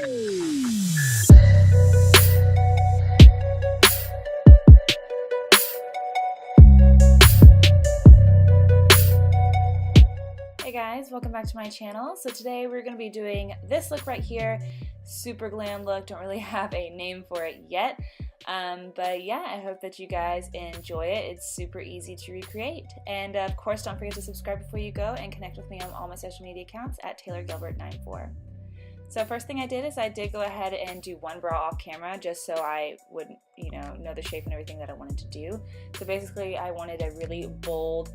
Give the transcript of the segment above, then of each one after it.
Hey guys, welcome back to my channel. So today we're going to be doing this look right here. Super glam look, don't really have a name for it yet. But yeah, I hope that you guys enjoy it. It's super easy to recreate. And of course, don't forget to subscribe before you go and connect with me on all my social media accounts at TaylorGilbert94. So first thing I did is I did go ahead and do one brow off camera just so I would, know the shape and everything that I wanted to do. So basically I wanted a really bold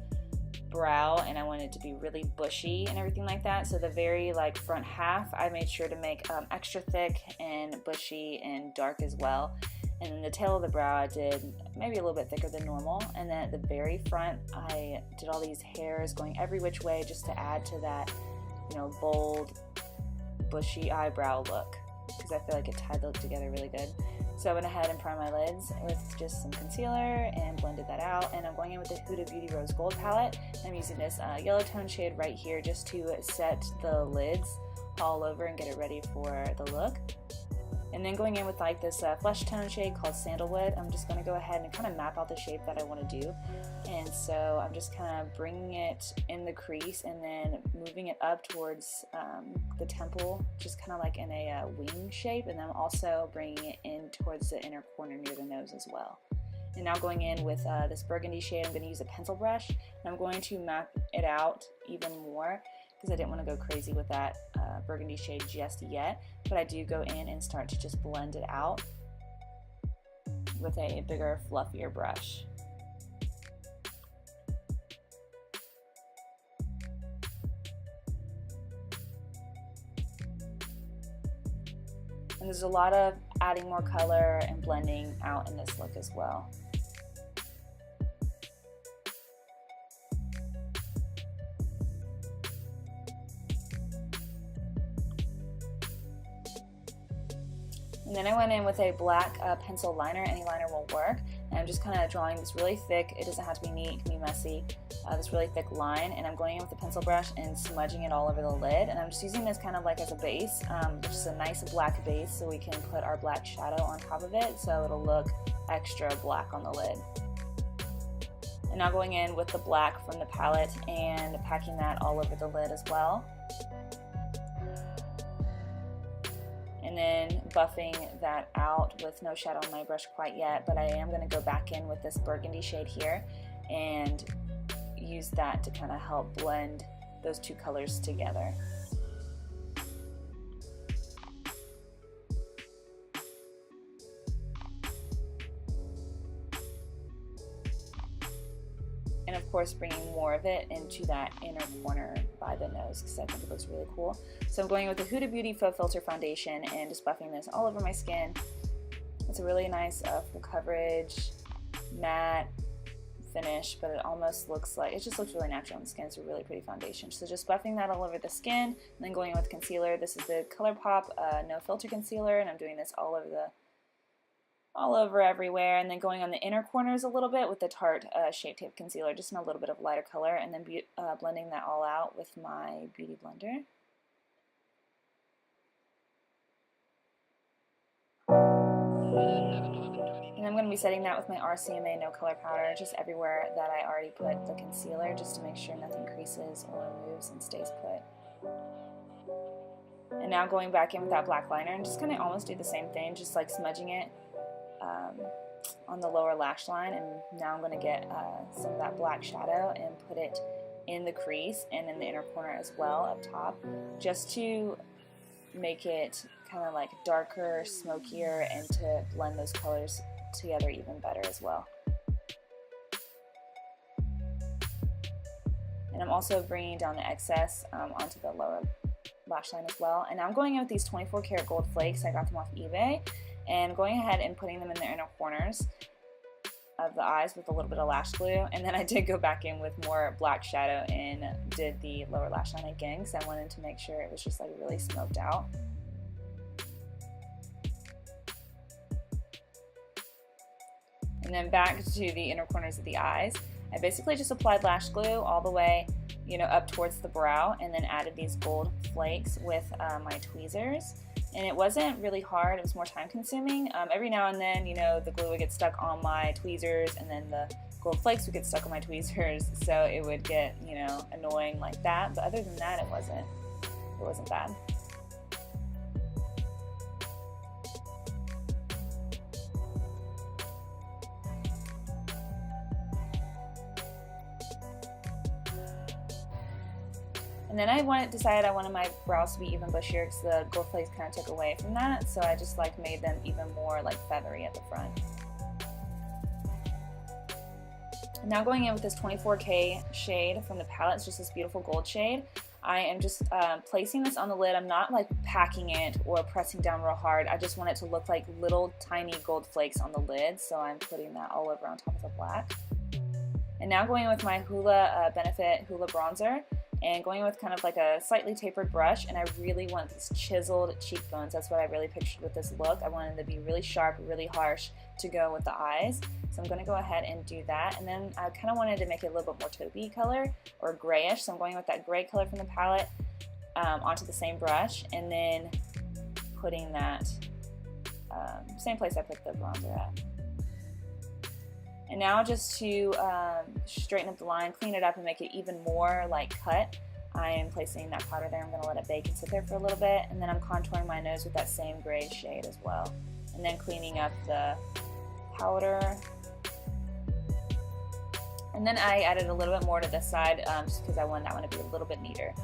brow and I wanted it to be really bushy and everything like that. So the very front half I made sure to make extra thick and bushy and dark as well. And then the tail of the brow I did maybe a little bit thicker than normal. And then at the very front I did all these hairs going every which way just to add to that, bold, bushy eyebrow look, because I feel like it tied the look together really good. So I went ahead and primed my lids with just some concealer and blended that out. And I'm going in with the Huda Beauty Rose Gold palette. I'm using this yellow tone shade right here just to set the lids all over and get it ready for the look. And then going in with this flesh tone shade called Sandalwood, I'm just going to go ahead and kind of map out the shape that I want to do. And so I'm just kind of bringing it in the crease and then moving it up towards the temple, just kind of like in a wing shape. And then I'm also bringing it in towards the inner corner near the nose as well. And now going in with this burgundy shade, I'm going to use a pencil brush. And I'm going to map it out even more, because I didn't want to go crazy with that burgundy shade just yet, but I do go in and start to just blend it out with a bigger, fluffier brush. And there's a lot of adding more color and blending out in this look as well. And then I went in with a black pencil liner. Any liner will work. And I'm just kind of drawing this really thick, it doesn't have to be neat, it can be messy, this really thick line. And I'm going in with the pencil brush and smudging it all over the lid. And I'm just using this kind of as a base, just a nice black base, so we can put our black shadow on top of it so it'll look extra black on the lid. And now going in with the black from the palette and packing that all over the lid as well. And then buffing that out with no shadow on my brush quite yet, but I am going to go back in with this burgundy shade here and use that to kind of help blend those two colors together. And of course bringing more of it into that inner corner by the nose, because I think it looks really cool. So I'm going with the Huda Beauty Faux Filter Foundation and just buffing this all over my skin. It's a really nice full coverage, matte finish, but it almost looks like, it just looks really natural on the skin. It's a really pretty foundation. So just buffing that all over the skin, and then going in with concealer. This is the Colourpop No Filter Concealer, and I'm doing this all over everywhere, and then going on the inner corners a little bit with the Tarte Shape Tape Concealer, just in a little bit of lighter color, and then blending that all out with my Beauty Blender. And I'm going to be setting that with my RCMA No Color Powder, just everywhere that I already put the concealer, just to make sure nothing creases or moves and stays put. And now going back in with that black liner and just kind of almost do the same thing, just smudging it on the lower lash line. And now I'm going to get some of that black shadow and put it in the crease and in the inner corner as well up top, just to make it kind of darker, smokier, and to blend those colors together even better as well. And I'm also bringing down the excess onto the lower lash line as well. And I'm going in with these 24 karat gold flakes. I got them off eBay, and going ahead and putting them in the inner corners of the eyes with a little bit of lash glue. And then I did go back in with more black shadow and did the lower lash line again, because I wanted to make sure it was just really smoked out. And then back to the inner corners of the eyes. I basically just applied lash glue all the way, up towards the brow, and then added these gold flakes with my tweezers. and it wasn't really hard. It was more time consuming. Every now and then, you know, the glue would get stuck on my tweezers, and then the gold flakes would get stuck on my tweezers, so it would get, you know, annoying like that. But other than that, it wasn't bad. And then I decided I wanted my brows to be even bushier because the gold flakes kind of took away from that, so I just like made them even more like feathery at the front. Now going in with this 24K shade from the palette, it's just this beautiful gold shade. I am just placing this on the lid. I'm not like packing it or pressing down real hard. I just want it to look like little tiny gold flakes on the lid, so I'm putting that all over on top of the black. And now going in with my Hoola Benefit Hoola bronzer, and going with kind of like a slightly tapered brush, and I really want these chiseled cheekbones. That's what I really pictured with this look. I wanted them to be really sharp, really harsh to go with the eyes. So I'm going to go ahead and do that. And then I kind of wanted to make it a little bit more taupey color, or grayish, so I'm going with that gray color from the palette onto the same brush, and then putting that same place I put the bronzer at. And now just to straighten up the line, clean it up, and make it even more like cut, I am placing that powder there. I'm going to let it bake and sit there for a little bit, and then I'm contouring my nose with that same gray shade as well. And then cleaning up the powder. And then I added a little bit more to this side just because I want that one to be a little bit neater.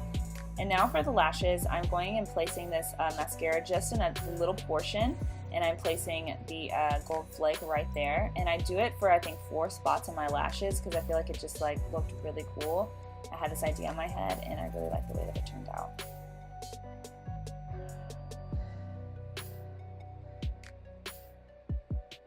And now for the lashes, I'm going and placing this mascara just in a little portion, and I'm placing the gold flake right there. And I do it for, I think, 4 spots on my lashes because I feel like it just like looked really cool. I had this idea in my head, and I really like the way that it turned out.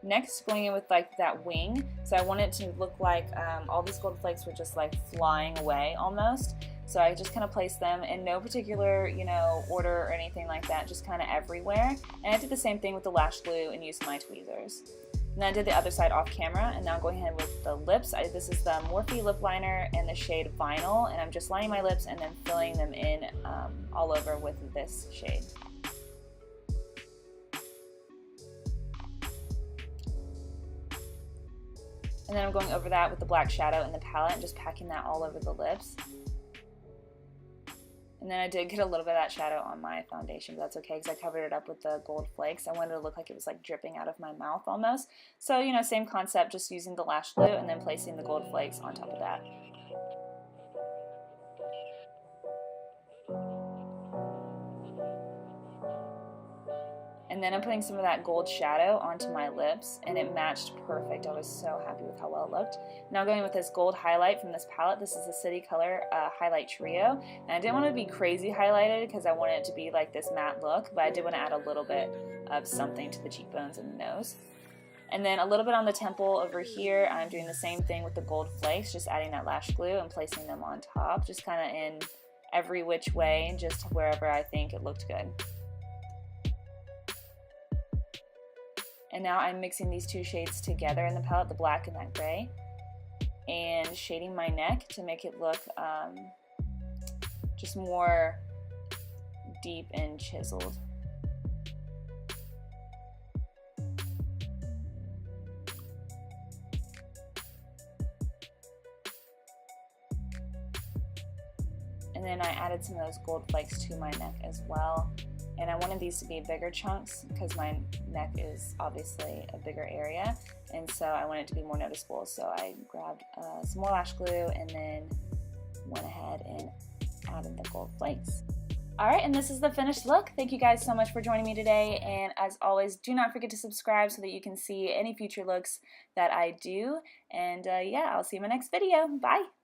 Next, going in with like that wing, so I want it to look like all these gold flakes were just like flying away almost. So I just kind of placed them in no particular, you know, order or anything like that, just kind of everywhere. And I did the same thing with the lash glue and used my tweezers. And then I did the other side off camera, and now I'm going ahead with the lips. This is the Morphe lip liner in the shade Vinyl, and I'm just lining my lips and then filling them in all over with this shade. And then I'm going over that with the black shadow in the palette and just packing that all over the lips. And then I did get a little bit of that shadow on my foundation, but that's okay because I covered it up with the gold flakes. I wanted it to look like it was like dripping out of my mouth almost. So, you know, same concept, just using the lash glue and then placing the gold flakes on top of that. And then I'm putting some of that gold shadow onto my lips, and it matched perfect. I was so happy with how well it looked. Now going with this gold highlight from this palette. This is the City Color Highlight Trio. And I didn't want it to be crazy highlighted because I wanted it to be like this matte look, but I did want to add a little bit of something to the cheekbones and the nose. And then a little bit on the temple over here, I'm doing the same thing with the gold flakes, just adding that lash glue and placing them on top, just kind of in every which way, just wherever I think it looked good. And now I'm mixing these 2 shades together in the palette, the black and that gray, and shading my neck to make it look just more deep and chiseled. And then I added some of those gold flakes to my neck as well. And I wanted these to be bigger chunks because my neck is obviously a bigger area, and so I wanted it to be more noticeable. So I grabbed some more lash glue and then went ahead and added the gold flakes. Alright, and this is the finished look. Thank you guys so much for joining me today, and as always, do not forget to subscribe so that you can see any future looks that I do. And yeah, I'll see you in my next video. Bye!